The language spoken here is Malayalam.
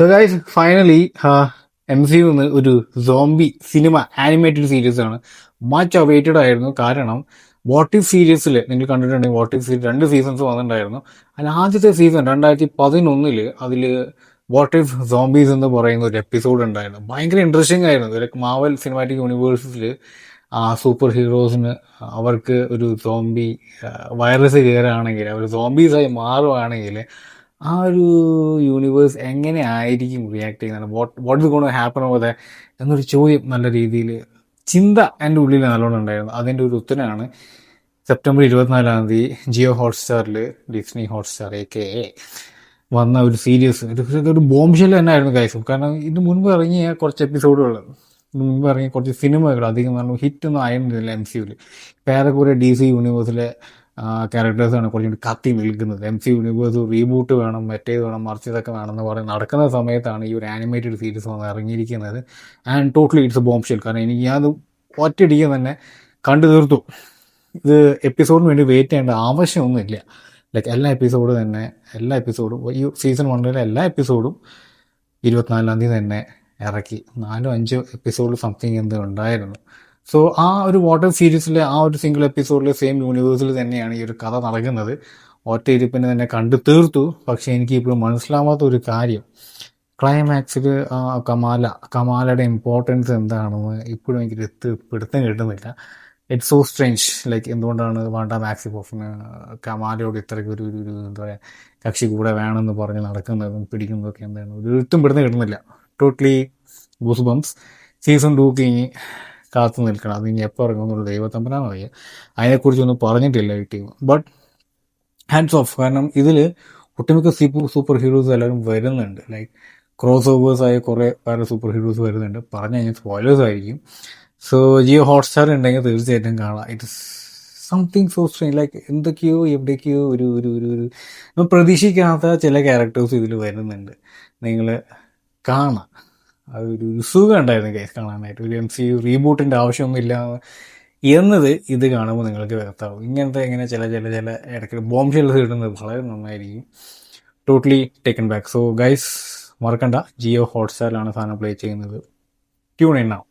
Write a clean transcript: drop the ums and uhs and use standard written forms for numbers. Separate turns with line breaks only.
സോ ഗൈസ് ഫൈനലി MCU ഒരു സോംബി സിനിമ ആനിമേറ്റഡ് സീരീസ് ആണ്. മച്ച് അവൈറ്റഡ് ആയിരുന്നു. കാരണം വാട്ട് ഇഫ് സീരീസിൽ നിങ്ങൾ കണ്ടിട്ടുണ്ടെങ്കിൽ വാട്ട് ഇഫ് സീരീസ് 2 സീസൺസ് വന്നിട്ടുണ്ടായിരുന്നു. അതിൽ ആദ്യത്തെ സീസൺ 2011 അതിൽ വാട്ട് ഇഫ് സോംബീസ് എന്ന് പറയുന്ന ഒരു എപ്പിസോഡ് ഉണ്ടായിരുന്നു. ഭയങ്കര ഇൻട്രസ്റ്റിംഗ് ആയിരുന്നു. ലൈക്ക് മാവൽ സിനിമാറ്റിക് യൂണിവേഴ്സിൽ സൂപ്പർ ഹീറോസിന് അവർക്ക് ഒരു സോംബി വൈറസ് കയറുകയാണെങ്കിൽ അവർ സോംബീസായി മാറുകയാണെങ്കിൽ ആ ഒരു യൂണിവേഴ്സ് എങ്ങനെ ആയിരിക്കും റിയാക്ട് ചെയ്യുന്നത്, what is gonna happen over that എന്നൊരു ചോദ്യം നല്ല രീതിയിൽ ചിന്ത എൻ്റെ ഉള്ളിൽ നല്ലോണം ഉണ്ടായിരുന്നു. അതിൻ്റെ ഒരു ഉത്തരമാണ് സെപ്റ്റംബർ 24 ജിയോ ഹോട്ട്സ്റ്റാറിൽ, ഡിസ്നി ഹോട്ട്സ്റ്റാർ AKA വന്ന ഒരു സീരീസ്. ഒരു ബോംബ് ഷെൽ തന്നെയായിരുന്നു ഗൈസ്. കാരണം ഇതിന് മുൻപ് ഇറങ്ങിയ കുറച്ച് എപ്പിസോഡുകൾ, ഇതിന് മുൻപ് ഇറങ്ങിയ കുറച്ച് സിനിമകൾ അധികം നല്ല ഹിറ്റൊന്നും ആയിരുന്നില്ല MCUവിൽ. ഇപ്പം ഏറെക്കുറെ DC യൂണിവേഴ്സിലെ ക്യാരക്ടേഴ്സാണ് കുറച്ചുകൂടി കത്തി നിൽക്കുന്നത്. MCU യൂണിവേഴ്സ് റീബൂട്ട് വേണം, മറ്റേത് വേണം, മറിച്ചതൊക്കെ വേണമെന്ന് പറഞ്ഞ് നടക്കുന്ന സമയത്താണ് ഈ ഒരു ആനിമേറ്റഡ് സീരീസ് വന്ന് ഇറങ്ങിയിരിക്കുന്നത്. And totally it's a bombshell. കാരണം എനിക്ക് അത് ഒറ്റയടിക്ക് തന്നെ കണ്ടു തീർത്തു. ഇത് എപ്പിസോഡിന് വേണ്ടി വെയിറ്റ് ചെയ്യേണ്ട ആവശ്യമൊന്നുമില്ല. ലൈക്ക് എല്ലാ എപ്പിസോഡും ഈ സീസൺ 1 എല്ലാ എപ്പിസോഡും 24 തന്നെ ഇറക്കി. 4-5 എപ്പിസോഡ് സംതിങ് എന്തോ ഉണ്ടായിരുന്നു. സോ ആ ഒരു വാട്ടർ സീരീസിലെ ആ ഒരു സിംഗിൾ എപ്പിസോഡിലെ സെയിം യൂണിവേഴ്സിൽ തന്നെയാണ് ഈ ഒരു കഥ നടക്കുന്നത്. ഒറ്റ ഇരിപ്പിന് തന്നെ കണ്ടു തീർത്തു. പക്ഷേ എനിക്ക് ഇപ്പോൾ മനസ്സിലാവാത്ത ഒരു കാര്യം, ക്ലൈമാക്സിൽ കമാലയുടെ ഇമ്പോർട്ടൻസ് എന്താണെന്ന് ഇപ്പോഴും എനിക്ക് പിടുത്തം കിട്ടുന്നില്ല. It's so strange. ലൈക്ക് എന്തുകൊണ്ടാണ് വാണ്ട മാക്സിമോഫിന് കമാലയോട് ഇത്രയ്ക്ക് ഒരു എന്താ പറയുക കക്ഷി കൂടെ വേണമെന്ന് പറഞ്ഞ് നടക്കുന്നതും പിടിക്കുന്നതൊക്കെ എന്താണ് ഒരിടത്തും പിടുത്തം കിട്ടുന്നില്ല. Totally goose bumps. സീസൺ 2 കഴിഞ്ഞ് കാത്തു നിൽക്കണം. അത് ഇനി എപ്പോൾ ഇറങ്ങുമെന്നുള്ള ദൈവത്തമ്പനാന്ന് അറിയാം. അതിനെക്കുറിച്ചൊന്നും പറഞ്ഞിട്ടില്ല ഈ ടീം. But hands of. കാരണം ഇതിൽ ഒട്ടുമിക്ക സൂപ്പർ ഹീറോസ് എല്ലാവരും വരുന്നുണ്ട്. ലൈക്ക് ക്രോസ് ഓവേഴ്സായ കുറേ വേറെ സൂപ്പർ ഹീറോസ് വരുന്നുണ്ട്. പറഞ്ഞു കഴിഞ്ഞാൽ സ്പോയിലേഴ്സ് ആയിരിക്കും. സോ ജിയോ ഹോട്ട്സ്റ്റാർ ഉണ്ടെങ്കിൽ തീർച്ചയായിട്ടും കാണാം. It is something so strange. Like എന്തൊക്കെയോ എവിടേക്കോ ഒരു ഒരു ഒരു ഒരു നമ്മൾ പ്രതീക്ഷിക്കാത്ത ചില ക്യാരക്ടേഴ്സ് ഇതിൽ വരുന്നുണ്ട്. നിങ്ങൾ കാണാം. അതൊരു സുഖം ഉണ്ടായിരുന്നു കേസ് കാണാനായിട്ട്. ഒരു MCU റീബൂട്ടിൻ്റെ ആവശ്യമൊന്നുമില്ല എന്നത് ഇത് കാണുമ്പോൾ നിങ്ങൾക്ക് വ്യക്തമാവും. ഇങ്ങനെ ചില ഇടയ്ക്ക് ബോംബ് ഷെൽസ് കിട്ടുന്നത് വളരെ നന്നായിരിക്കും. Totally taken back. So guys മറക്കണ്ട, ജിയോ ഹോട്ട്സ്റ്റാറിലാണ് സാധനം പ്ലേ ചെയ്യുന്നത്. Tune in now.